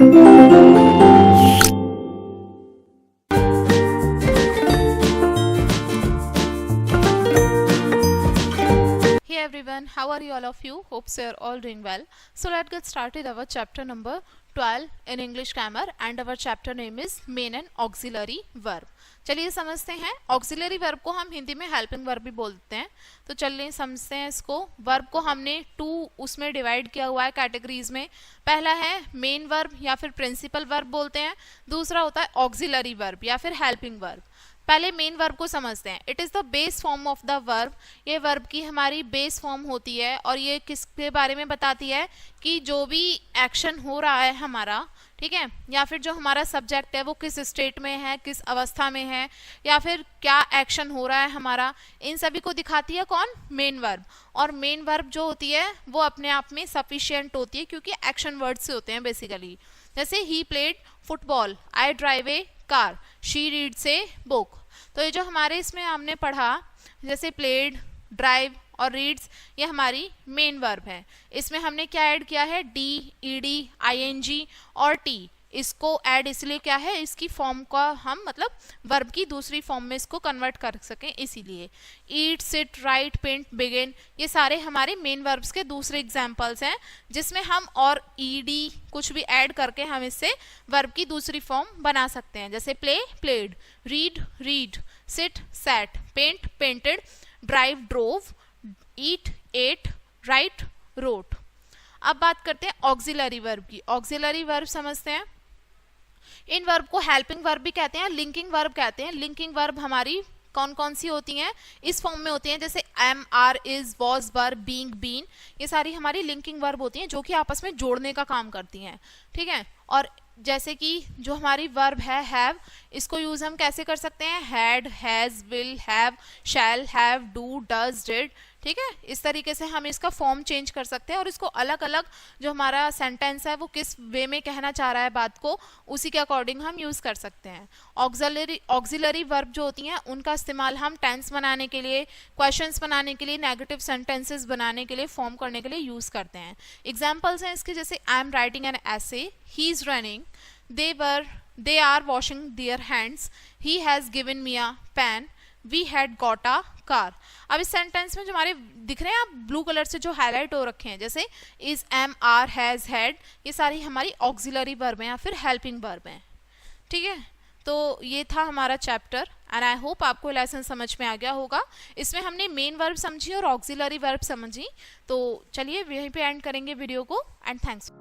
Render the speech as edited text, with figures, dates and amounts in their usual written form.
Hey everyone, how are you all of you? Hope so you're all doing well. So let's get started our chapter number 12 in English grammar and our chapter name is main and auxiliary verb. चलिए समझते हैं auxiliary verb को हम हिंदी में helping verb भी बोलते हैं. तो चलिए समझते हैं इसको. वर्ब को हमने टू उसमें डिवाइड किया हुआ है कैटेगरीज में. पहला है मेन वर्ब या फिर प्रिंसिपल वर्ब बोलते हैं. दूसरा होता है ऑक्सिलरी वर्ब या फिर हेल्पिंग वर्ब. पहले मेन वर्ब को समझते हैं. It is the base form of the verb. ये वर्ब की हमारी बेस फॉर्म होती है और ये किसके बारे में बताती है कि जो भी एक्शन हो रहा है हमारा, ठीक है, या फिर जो हमारा सब्जेक्ट है वो किस स्टेट में है, किस अवस्था में है, या फिर क्या एक्शन हो रहा है हमारा, इन सभी को दिखाती है कौन? Main verb. और मेन वर्ब जो होती है वो अपने आप में सफिशिएंट होती है क्योंकि एक्शन वर्ड से होते हैं बेसिकली. जैसे he played football, I drive A car, she reads a book. तो ये जो हमारे इसमें हमने पढ़ा जैसे प्लेड, ड्राइव और रीड्स, ये हमारी मेन वर्ब है. इसमें हमने क्या ऐड किया है? डी, ईडी, आईएनजी और टी. इसको ऐड इसलिए क्या है, इसकी फॉर्म का हम मतलब वर्ब की दूसरी फॉर्म में इसको कन्वर्ट कर सकें इसीलिए. ईट, सिट, राइट, पेंट, बिगिन, ये सारे हमारे मेन वर्ब्स के दूसरे एग्जांपल्स हैं जिसमें हम और ईडी कुछ भी ऐड करके हम इससे वर्ब की दूसरी फॉर्म बना सकते हैं. जैसे play, played, read, read, sit, sat, paint, painted, drive, drove, eat, ate, write, wrote. अब बात करते हैं ऑक्सिलरी वर्ब की. ऑक्सिलरी वर्ब समझते हैं. इन वर्ब को हेल्पिंग वर्ब भी कहते हैं, लिंकिंग वर्ब कहते हैं. लिंकिंग वर्ब हमारी कौन कौन सी होती हैं? इस फॉर्म में होती हैं जैसे am, are, is, was, were, being, been. ये सारी हमारी लिंकिंग वर्ब होती हैं जो कि आपस में जोड़ने का काम करती हैं, ठीक है. और जैसे कि जो हमारी वर्ब है हैव, इसको यूज हम कैसे कर सकते हैं? Had, has, will, have, shall, have, do, does, did, ठीक है. इस तरीके से हम इसका फॉर्म चेंज कर सकते हैं और इसको अलग अलग जो हमारा सेंटेंस है वो किस वे में कहना चाह रहा है बात को, उसी के अकॉर्डिंग हम यूज कर सकते हैं. ऑक्सिलरी वर्ब जो होती हैं उनका इस्तेमाल हम टेंस बनाने के लिए, क्वेश्चंस बनाने के लिए, नेगेटिव सेंटेंसेस बनाने के लिए, फॉर्म करने के लिए यूज करते हैं. एग्जाम्पल्स हैं इसके जैसे I am writing an essay, he is running, they are washing their hands, he has given me a pen, we had got a car. अब इस सेंटेंस में जो हमारे दिख रहे हैं आप ब्लू कलर से जो हाईलाइट हो रखे हैं जैसे is, am, are, has, had, ये सारी हमारी ऑक्सिलरी वर्ब हैं या फिर हेल्पिंग वर्ब हैं, ठीक है. तो ये था हमारा चैप्टर एंड आई होप आपको लेसन समझ में आ गया होगा. इसमें हमने मेन वर्ब समझी और ऑक्सिलरी वर्ब समझी. तो चलिए यहीं पे एंड करेंगे वीडियो को एंड थैंक्स.